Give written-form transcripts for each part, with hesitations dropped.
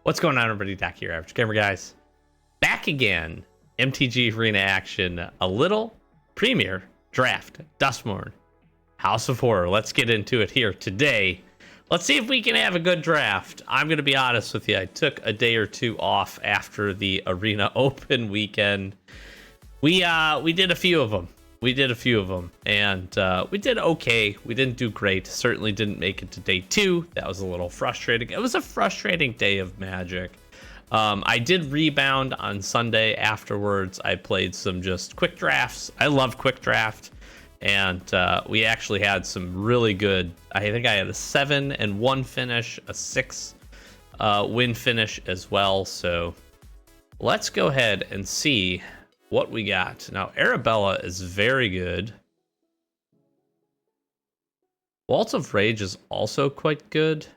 What's going on, everybody? Dak here, Average Gamer Guys. Back again. MTG Arena action. A little Premier Draft. Duskmourn. House of Horror. Let's get into it here today. Let's see if we can have a good draft. I'm going to be honest with you. I took a day or two off after the Arena Open weekend. We did a few of them. And we did okay. We didn't do great. Certainly didn't make it to day 2. That was a little frustrating. It was a frustrating day of Magic. I did rebound on Sunday afterwards. I played some just quick drafts. I love quick draft. And we actually had some really good, I think I had a 7-1 finish, a 6 win finish as well. So let's go ahead and see what we got. Now, Arabella is very good. Waltz of Rage is also quite good.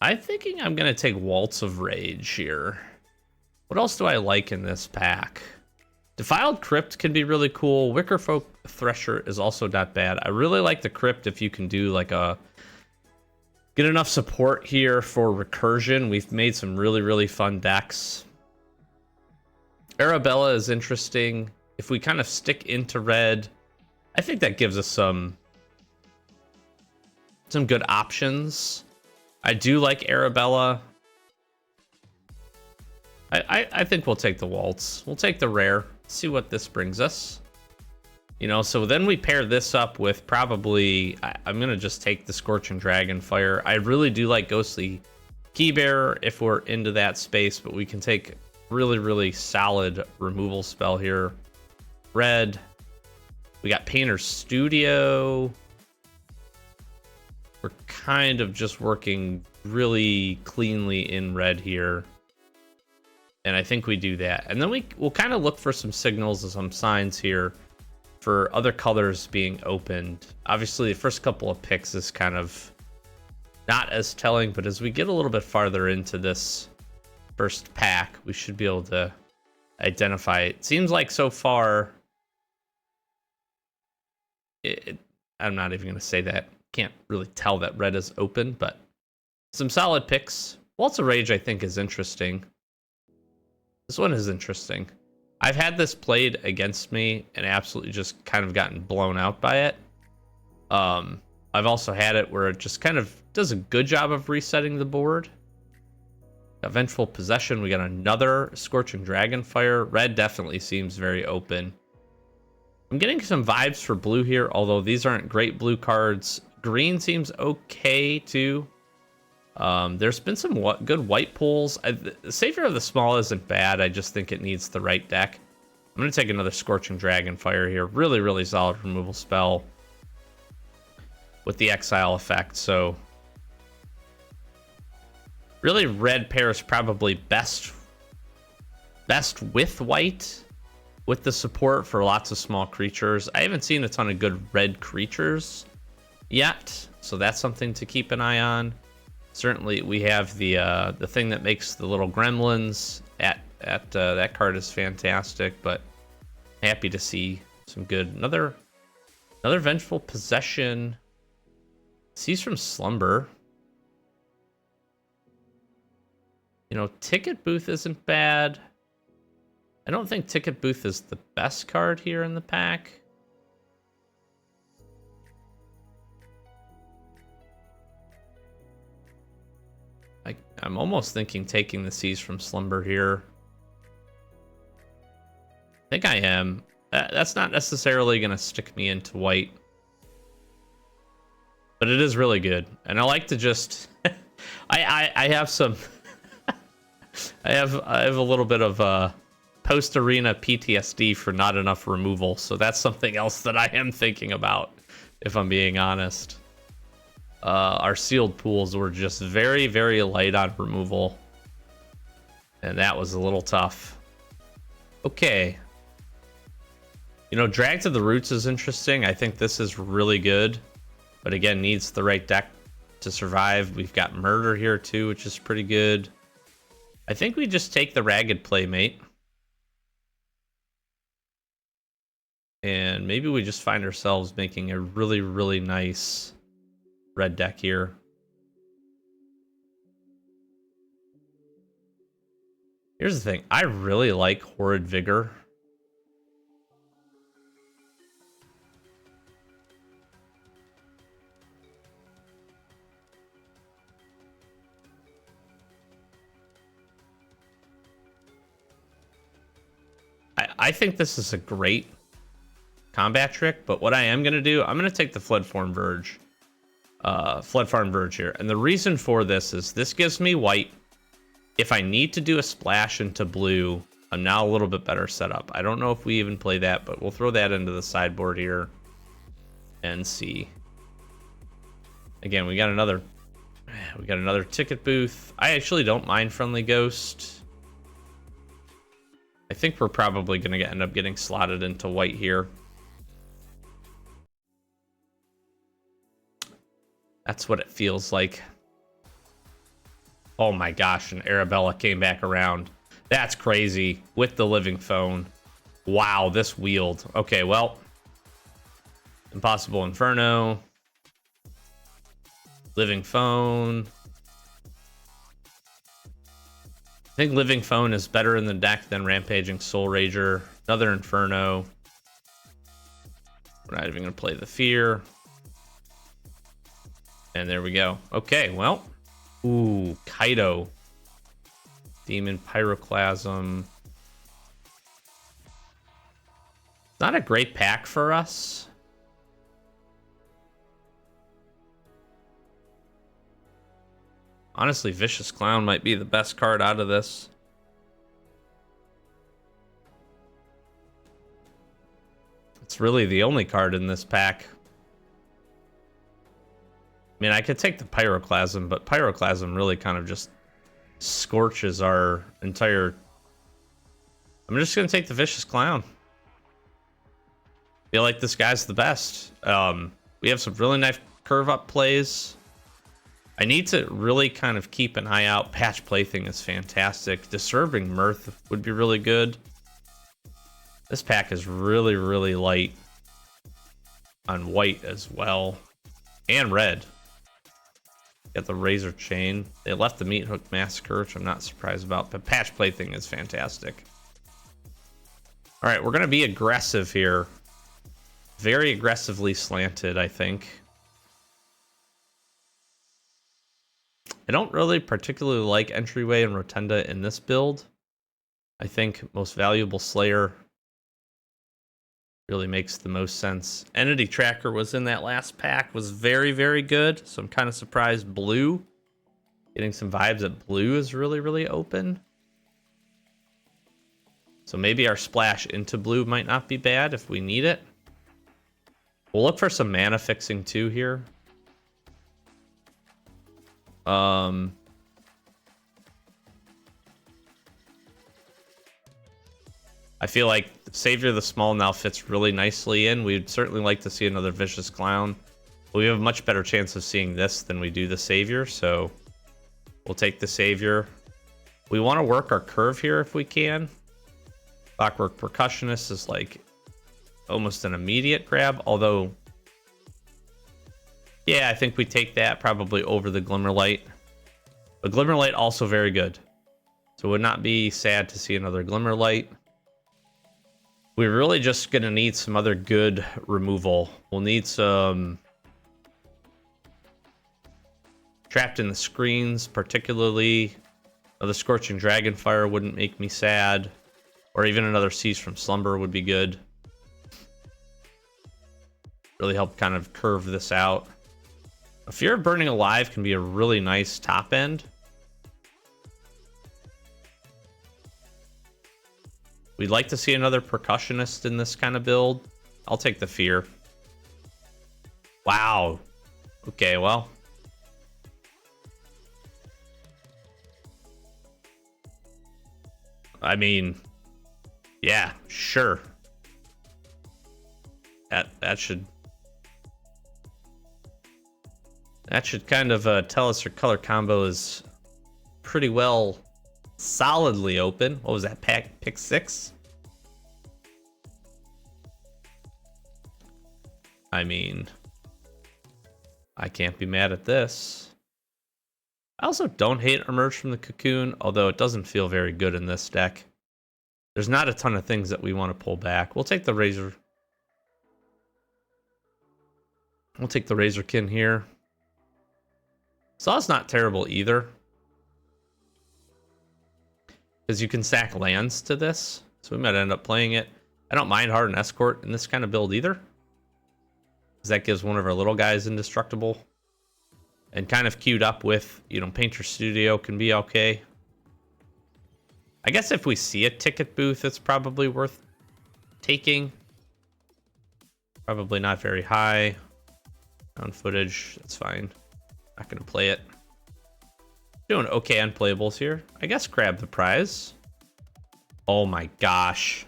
I'm thinking I'm going to take Waltz of Rage here. What else do I like in this pack? Defiled Crypt can be really cool. Wickerfolk Thresher is also not bad. I really like the Crypt if you can do like a... get enough support here for Recursion. We've made some really fun decks. Arabella is interesting. If we kind of stick into red, I think that gives us some good options. I do like Arabella. I think we'll take the Waltz. We'll take the rare. See what this brings us. You know, so then we pair this up with probably... I'm going to just take the Scorching Dragonfire. I really do like Ghostly Keybearer if we're into that space, but we can take really solid removal spell here. Red. We got Painter's Studio. We're kind of just working really cleanly in red here. And I think we do that. And then we'll kind of look for some signals and some signs here for other colors being opened. Obviously, the first couple of picks is kind of not as telling, but as we get a little bit farther into this first pack, we should be able to identify. It seems like so far, I'm not even going to say that. Can't really tell that red is open, but some solid picks. Waltz of Rage, I think, is interesting. This one is interesting. I've had this played against me and absolutely just kind of gotten blown out by it. I've also had it where it just kind of does a good job of resetting the board. Vengeful Possession, we got another Scorching Dragonfire. Red definitely seems very open. I'm getting some vibes for blue here, although these aren't great blue cards. Green seems okay too. There's been some good white pulls. The Savior of the Small isn't bad. I just think it needs the right deck. I'm going to take another Scorching Dragonfire here. Really solid removal spell with the exile effect. So really, red pairs probably best with white, with the support for lots of small creatures. I haven't seen a ton of good red creatures yet, so that's something to keep an eye on. Certainly, we have the thing that makes the little gremlins. That card is fantastic, but happy to see some good. Another Vengeful Possession. Seize from Slumber. You know, Ticket Booth isn't bad. I don't think Ticket Booth is the best card here in the pack. I'm almost thinking taking the Seize from Slumber here. I think I am. That's not necessarily going to stick me into white. But it is really good. And I like to just... I have some... I have a little bit of post-arena PTSD for not enough removal, so that's something else that I am thinking about, if I'm being honest. Our sealed pools were just very light on removal, and that was a little tough. Okay. You know, Drag to the Roots is interesting. I think this is really good, but again, needs the right deck to survive. We've got Murder here too, which is pretty good. I think we just take the Ragged Playmate. And maybe we just find ourselves making a really nice red deck here. Here's the thing. I really like Horrid Vigor. I think this is a great combat trick, but what I am going to do, I'm going to take the Flood Farm Verge here. And the reason for this is this gives me white. If I need to do a splash into blue, I'm now a little bit better set up. I don't know if we even play that, but we'll throw that into the sideboard here and see. Again, we got another ticket booth. I actually don't mind Friendly Ghost. I think we're probably going to end up getting slotted into white here. That's what it feels like. Oh my gosh, and Arabella came back around. That's crazy. With the Living Phone. Wow, this wheeled. Okay, well. Impossible Inferno. Living Phone. I think Living Phone is better in the deck than Rampaging Soul Rager. Another Inferno. We're not even going to play the Fear. And there we go. Okay, well. Ooh, Kaido. Demon Pyroclasm. Not a great pack for us. Honestly, Vicious Clown might be the best card out of this. It's really the only card in this pack. I mean, I could take the Pyroclasm, but Pyroclasm really kind of just scorches our entire... I'm just going to take the Vicious Clown. Feel like this guy's the best. We have some really nice curve up plays. I need to really kind of keep an eye out. Patch Plaything is fantastic. Disturbing Mirth would be really good. This pack is really, really light on white as well. And red. Got the Razor Chain. They left the Meat Hook Massacre, which I'm not surprised about. But Patch Plaything is fantastic. All right, we're going to be aggressive here. Very aggressively slanted, I think. I don't really particularly like Entryway and Rotunda in this build. I think Most Valuable Slayer really makes the most sense. Entity Tracker was in that last pack, was very, very good. So I'm kind of surprised blue. Getting some vibes that blue is really, really open. So maybe our splash into blue might not be bad if we need it. We'll look for some mana fixing too here. I feel like Savior the Small now fits really nicely in. We'd certainly like to see another Vicious Clown. But we have a much better chance of seeing this than we do the Savior, so we'll take the Savior. We want to work our curve here if we can. Clockwork Percussionist is like almost an immediate grab, although yeah, I think we take that probably over the Glimmerlight. But Glimmerlight also very good. So would not be sad to see another Glimmerlight. We're really just going to need some other good removal. We'll need some Trapped in the Screens, particularly. The Scorching Dragonfire wouldn't make me sad. Or even another Seize from Slumber would be good. Really help kind of curve this out. A Fear of Burning Alive can be a really nice top end. We'd like to see another Percussionist in this kind of build. I'll take the Fear. Wow. Okay, well. I mean, yeah, sure. That should kind of tell us our color combo is pretty well solidly open. What was that pack? Pick 6? I mean, I can't be mad at this. I also don't hate Emerge from the Cocoon, although it doesn't feel very good in this deck. There's not a ton of things that we want to pull back. We'll take the Razor. We'll take the Razorkin here. Saw's not terrible either, because you can stack lands to this, so we might end up playing it. I don't mind Hardened Escort in this kind of build either, because that gives one of our little guys indestructible. And kind of queued up with, you know, Painter Studio can be okay. I guess if we see a ticket booth, it's probably worth taking. Probably not very high. On footage, that's fine. Not gonna play it. Doing okay on playables here. I guess grab the prize. Oh my gosh.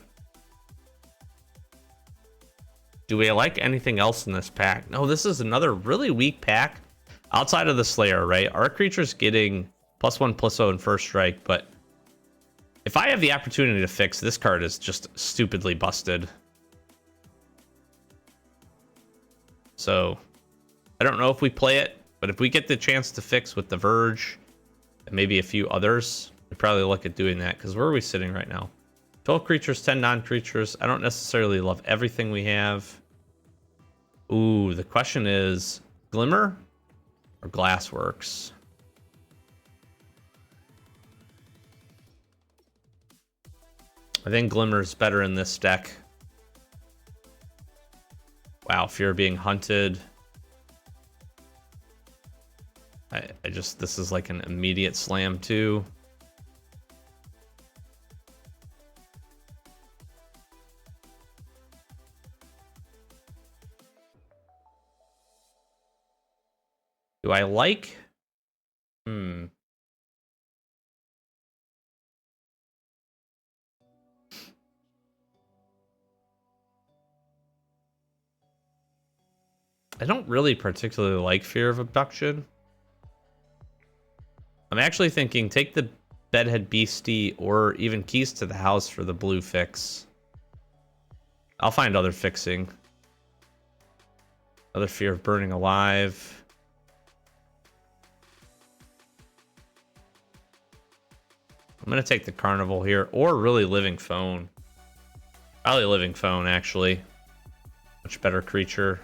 Do we like anything else in this pack? No, this is another really weak pack. Outside of the Slayer, right? Our creature's getting +1/+0 in first strike, but if I have the opportunity to fix, this card is just stupidly busted. So, I don't know if we play it, but if we get the chance to fix with the Verge and maybe a few others, we probably look at doing that, because where are we sitting right now? 12 creatures, 10 non-creatures. I don't necessarily love everything we have. Ooh, the question is Glimmer or Glassworks? I think Glimmer's better in this deck. Wow, Fear of Being Hunted. I just, this is like an immediate slam too. Do I like? I don't really particularly like Fear of Abduction. I'm actually thinking take the Bedhead Beastie or even Keys to the House for the blue fix. I'll find other fixing. Other Fear of Burning Alive. I'm going to take the Carnival here, or really Living Phone. Probably Living Phone, actually. Much better creature.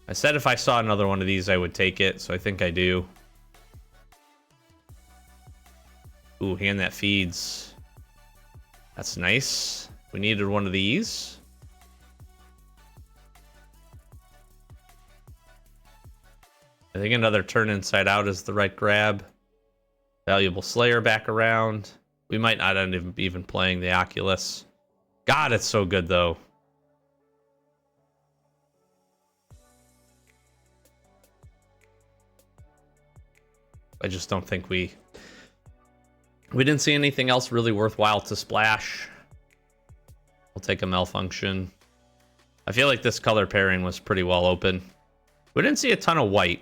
I said if I saw another one of these, I would take it, so I think I do. Ooh, Hand That Feeds. That's nice. We needed one of these. I think another Turn Inside Out is the right grab. Valuable Slayer back around. We might not end up even playing the Oculus. God, it's so good, though. I just don't think we didn't see anything else really worthwhile to splash. We'll take a Malfunction. I feel like this color pairing was pretty well open. We didn't see a ton of white,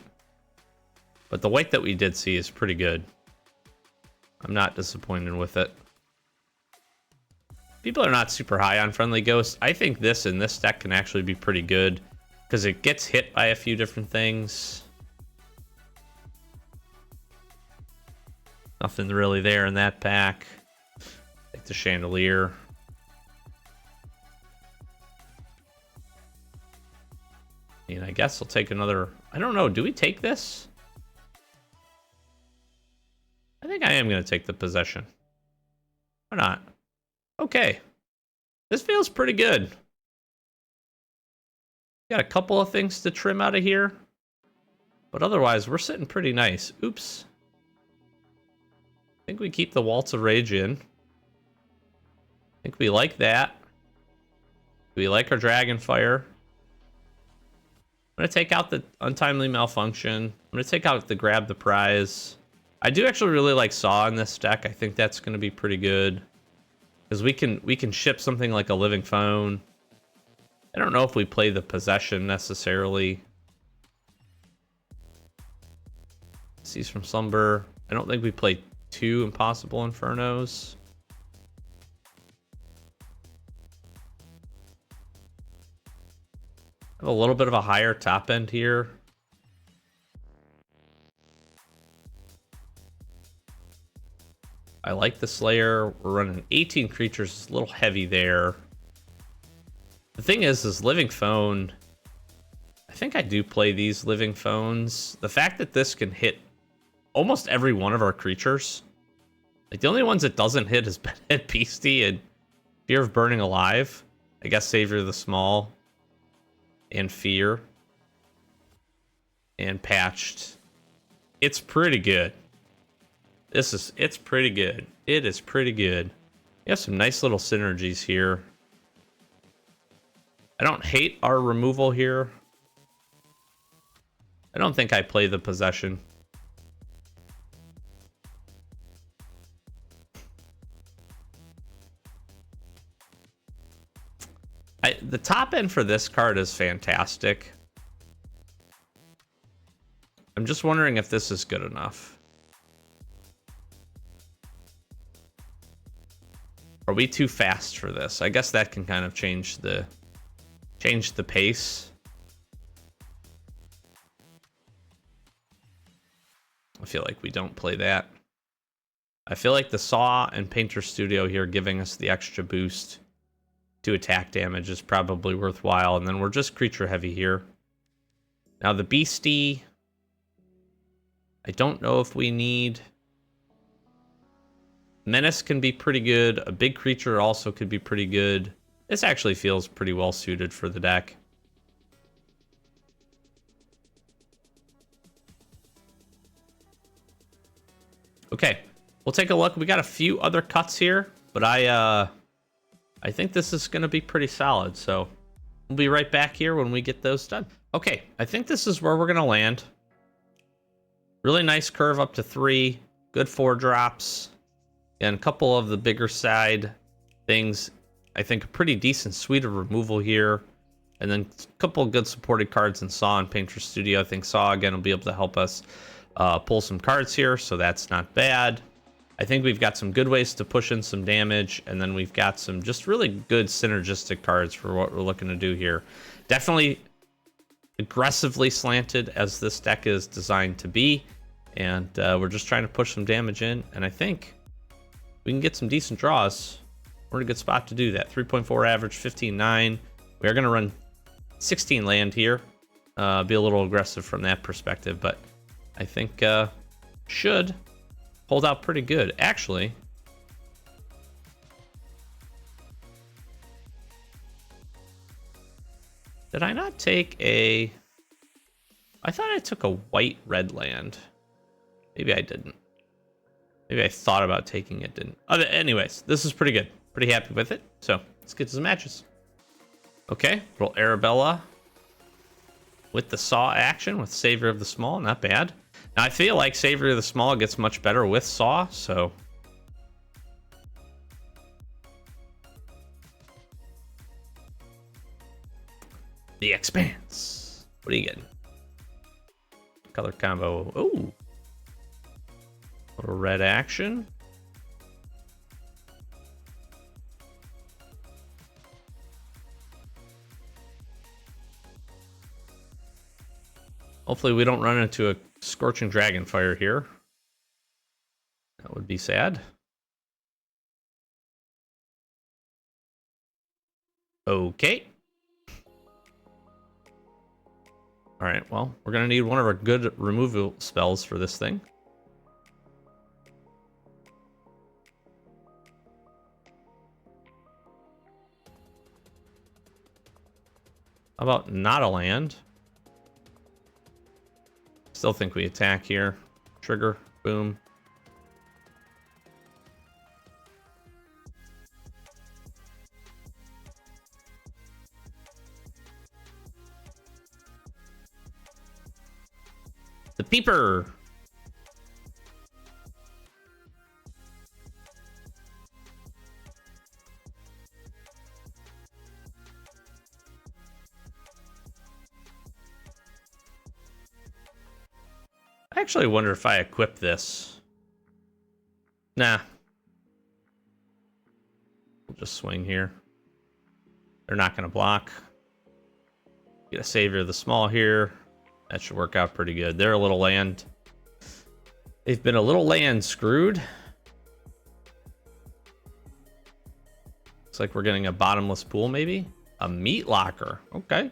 but the white that we did see is pretty good. I'm not disappointed with it. People are not super high on Friendly Ghost. I think this in this deck can actually be pretty good, because it gets hit by a few different things. Nothing really there in that pack. Take the Chandelier. And I guess I'll take another... I don't know. Do we take this? I think I am going to take the Possession. Why not? Okay. This feels pretty good. Got a couple of things to trim out of here. But otherwise, we're sitting pretty nice. Oops. I think we keep the Waltz of Rage in. I think we like that. We like our Dragonfire. I'm going to take out the Untimely Malfunction. I'm going to take out the Grab the Prize. I do actually really like Saw in this deck. I think that's going to be pretty good, because we can ship something like a Living Phone. I don't know if we play the Possession necessarily. Cease from Slumber. I don't think we play 2 Impossible Infernos. I have a little bit of a higher top end here. I like the Slayer. We're running 18 creatures. It's a little heavy there. The thing is Living Phone... I think I do play these Living Phones. The fact that this can hit almost every one of our creatures. Like, the only ones it doesn't hit is Bedhead Beastie and Fear of Burning Alive. I guess Savior of the Small. And Fear. And Patched. It's pretty good. It's pretty good. It is pretty good. We have some nice little synergies here. I don't hate our removal here. I don't think I play the Possession. The top end for this card is fantastic. I'm just wondering if this is good enough. Are we too fast for this? I guess that can kind of change the pace. I feel like we don't play that. I feel like the Saw and Painter Studio here giving us the extra boost to attack damage is probably worthwhile, and then we're just creature heavy here. Now the Beastie, I don't know if we need... Menace can be pretty good. A big creature also could be pretty good. This actually feels pretty well suited for the deck. Okay, we'll take a look. We got a few other cuts here, but I think this is going to be pretty solid. So we'll be right back here when we get those done. Okay, I think this is where we're going to land. Really nice curve up to 3. Good 4 drops. And a couple of the bigger side things. I think a pretty decent suite of removal here. And then a couple of good supported cards in Saw and Painter Studio. I think Saw, again, will be able to help us pull some cards here, so that's not bad. I think we've got some good ways to push in some damage, and then we've got some just really good synergistic cards for what we're looking to do here. Definitely aggressively slanted, as this deck is designed to be, and we're just trying to push some damage in, and I think we can get some decent draws. We're in a good spot to do that. 3.4 average, 15.9. We are going to run 16 land here. Be a little aggressive from that perspective, but I think should hold out pretty good. Actually, did I not take a... I thought I took a white-red land. Maybe I didn't. Maybe I thought about taking it, didn't. Anyways, this is pretty good. Pretty happy with it. So let's get to some matches. Okay, little Arabella with the Saw action with Savior of the Small. Not bad. Now, I feel like Savior of the Small gets much better with Saw, so... The Expanse. What are you getting? Color combo. Ooh. Little red action. Hopefully we don't run into a Scorching Dragonfire here. That would be sad. Okay. All right, well, we're going to need one of our good removal spells for this thing. How about not a land? Still think we attack here. Trigger, boom. The Peeper. I actually wonder if I equip this. Nah. We'll just swing here. They're not going to block. Get a Savior of the Small here. That should work out pretty good. They're a little land. They've been a little land screwed. Looks like we're getting a bottomless pool, maybe? A meat locker. Okay.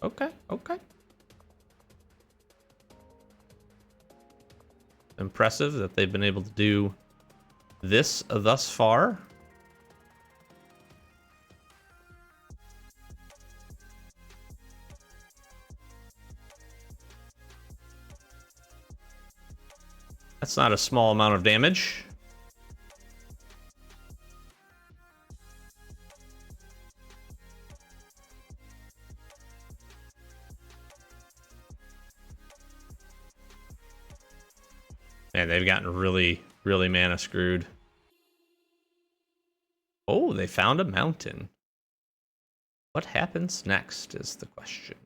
Okay, okay. Impressive that they've been able to do this thus far. That's not a small amount of damage. Man, they've gotten really, really mana screwed. Oh, they found a mountain. What happens next is the question.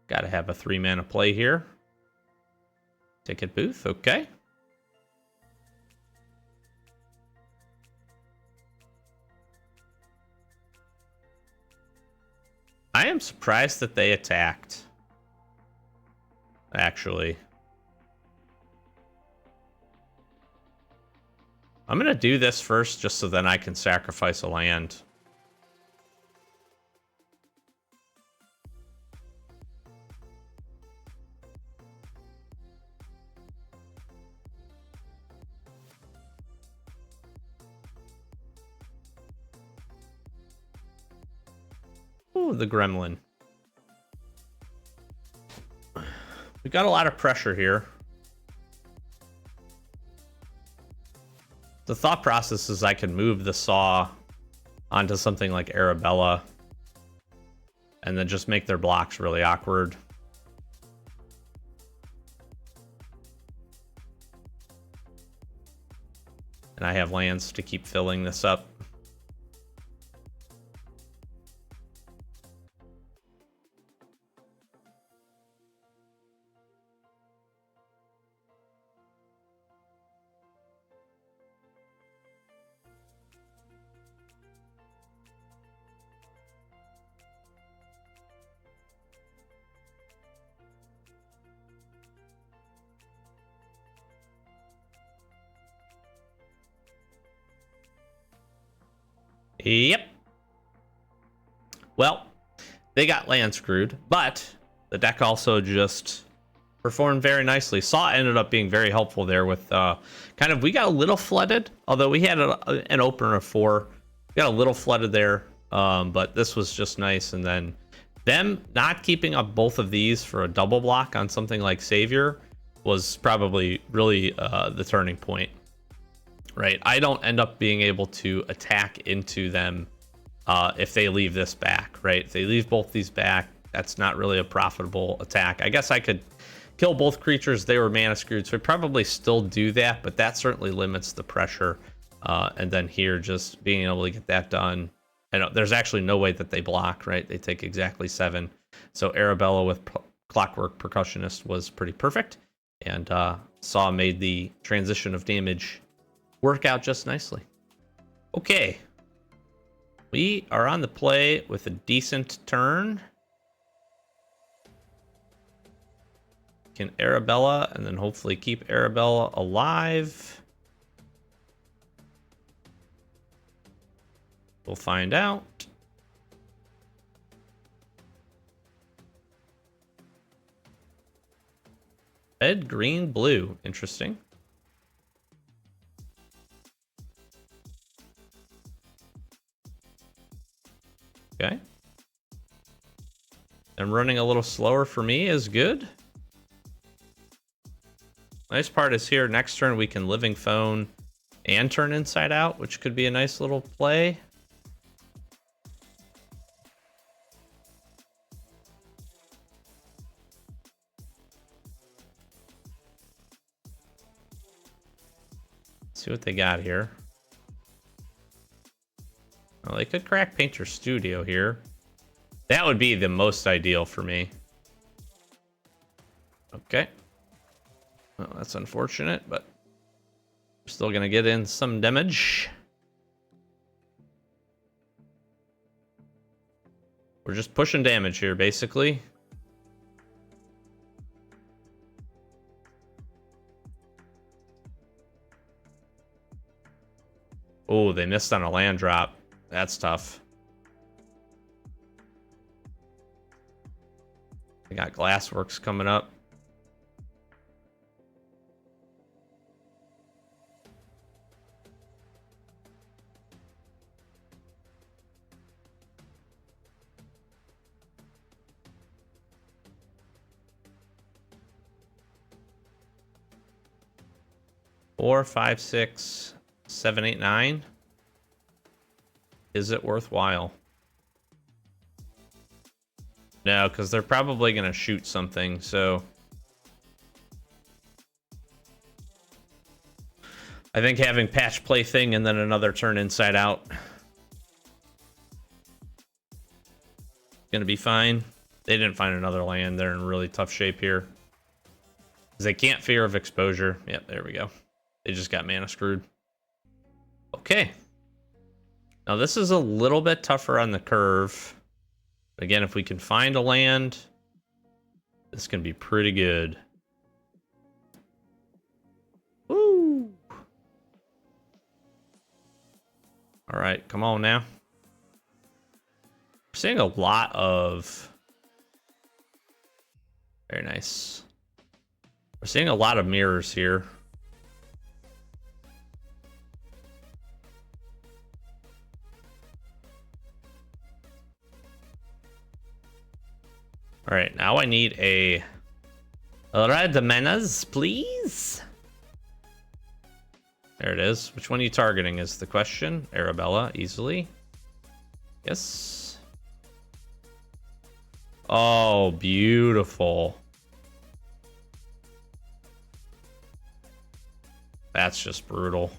Gotta have a 3-mana play here. Ticket booth, okay. I am surprised that they attacked. Actually. I'm gonna do this first just so then I can sacrifice a land. Ooh, the gremlin. We got a lot of pressure here. The thought process is I can move the saw onto something like Arabella and then just make their blocks really awkward. And I have lands to keep filling this up. Yep. Well, they got land screwed, but the deck also just performed very nicely. Saw ended up being very helpful there with kind of, we got a little flooded, although we had an opener of 4. We got a little flooded there, but this was just nice. And then them not keeping up both of these for a double block on something like Savior was probably really the turning point. Right, I don't end up being able to attack into them if they leave this back, right? If they leave both these back, that's not really a profitable attack. I guess I could kill both creatures. They were mana screwed, so I'd probably still do that, but that certainly limits the pressure. And then here, just being able to get that done. And there's actually no way that they block, right? They take exactly 7. So Arabella with Clockwork Percussionist was pretty perfect. And Saw made the transition of damage work out just nicely. Okay. We are on the play with a decent turn. Can Arabella and then hopefully keep Arabella alive. We'll find out. Red, green, blue. Interesting. Okay. And running a little slower for me is good. Nice part is here, next turn we can Living Phone and turn Inside Out, which could be a nice little play. Let's see what they got here. Well, they could crack Painter Studio here. That would be the most ideal for me. Okay. Well, that's unfortunate, but we're still going to get in some damage. We're just pushing damage here, basically. Oh, they missed on a land drop. That's tough. They got Glassworks coming up. Four, five, six, 7, 8, 9. Is it worthwhile? No, because they're probably going to shoot something, so... I think having Patch Plaything and then another turn inside out going to be fine. They didn't find another land. They're in really tough shape here. Because they can't Fear of Exposure. Yep, there we go. They just got mana screwed. Okay. Now this is a little bit tougher on the curve. Again, if we can find a land, this can be pretty good. Woo! All right, come on now. We're seeing a lot of... Very nice. We're seeing a lot of mirrors here. All right, now I need a red manas, please. There it is. Which one are you targeting is the question. Arabella, easily. Yes. Oh, beautiful. That's just brutal.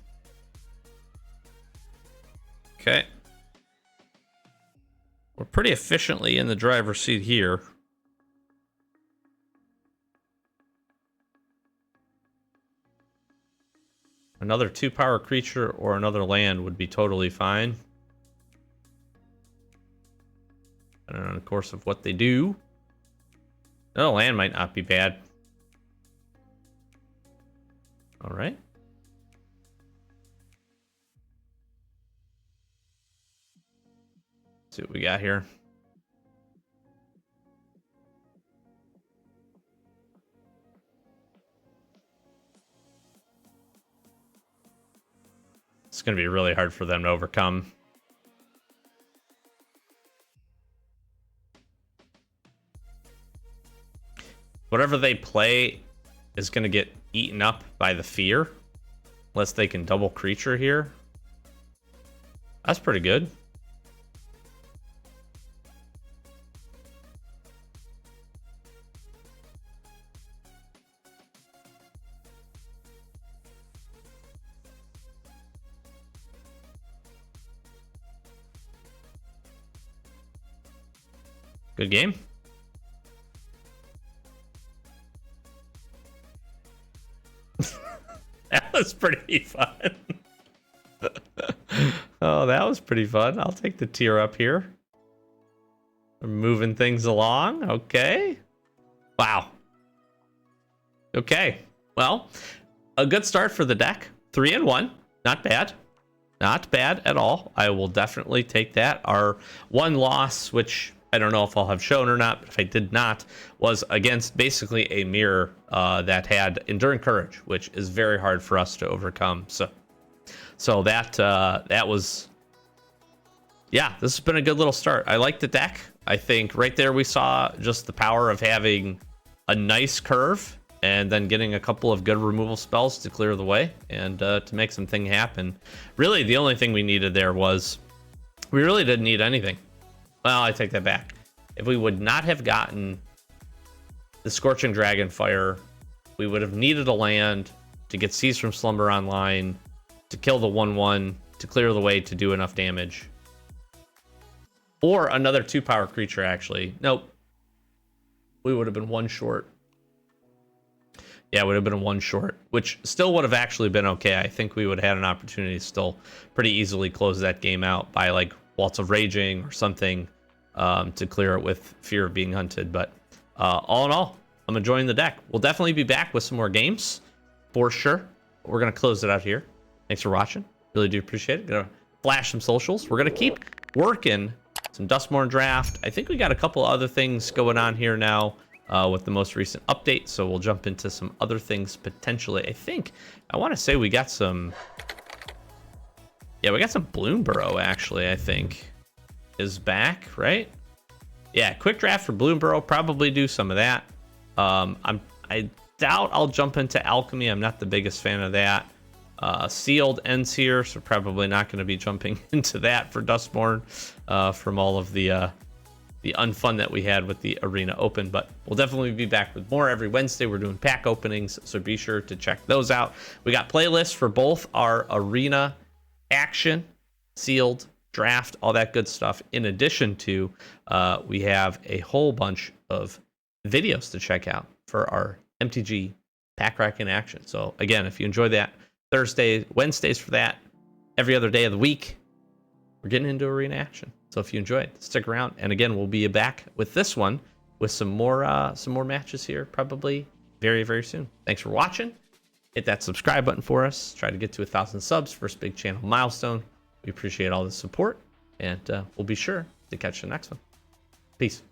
Okay. We're pretty efficiently in the driver's seat here. Another 2-power creature or another land would be totally fine. Depending on the course of what they do. No, land might not be bad. All right. Let's see what we got here. It's going to be really hard for them to overcome. Whatever they play is going to get eaten up by the fear. Unless they can double creature here. That's pretty good. Good game. That was pretty fun. Oh, that was pretty fun. I'll take the tier up here. We're moving things along. Okay. Wow. Okay. Well, a good start for the deck. 3-1. Not bad. Not bad at all. I will definitely take that. Our one loss, which I don't know if I'll have shown or not, but if I did not, was against basically a mirror that had Enduring Courage, which is very hard for us to overcome. So that was, yeah, this has been a good little start. I like the deck. I think right there we saw just the power of having a nice curve and then getting a couple of good removal spells to clear the way and to make something happen. Really, the only thing we needed there was we really didn't need anything. Well, I take that back. If we would not have gotten the Scorching Dragonfire, we would have needed a land to get Seize from Slumber online, to kill the 1/1, to clear the way to do enough damage. Or another 2-power creature, actually. Nope. We would have been one short. Yeah, it would have been one short, which still would have actually been okay. I think we would have had an opportunity to still pretty easily close that game out by like Waltz of Raging or something to clear it with Fear of Being Hunted. But all in all, I'm enjoying the deck. We'll definitely be back with some more games for sure. We're going to close it out here. Thanks for watching. Really do appreciate it. Gonna flash some socials. We're gonna keep working some Duskmourn Draft. I think we got a couple other things going on here now with the most recent update, so we'll jump into some other things potentially. I want to say we got some... Yeah, we got some Bloomburrow, actually, I think, is back, right? Yeah, quick draft for Bloomburrow. Probably do some of that. I doubt I'll jump into Alchemy. I'm not the biggest fan of that. Sealed ends here, so probably not going to be jumping into that for Duskmourn from all of the unfun that we had with the Arena Open. But we'll definitely be back with more every Wednesday. We're doing pack openings, so be sure to check those out. We got playlists for both our Arena Action, Sealed, Draft, all that good stuff. In addition to, we have a whole bunch of videos to check out for our MTG pack rack in action. So again, if you enjoy that, Wednesdays for that, every other day of the week, we're getting into Arena Action. So if you enjoy it, stick around. And again, we'll be back with this one with some more matches here, probably very, very soon. Thanks for watching. Hit that subscribe button for us. Try to get to 1,000 subs, first big channel milestone. We appreciate all the support, and we'll be sure to catch the next one. Peace.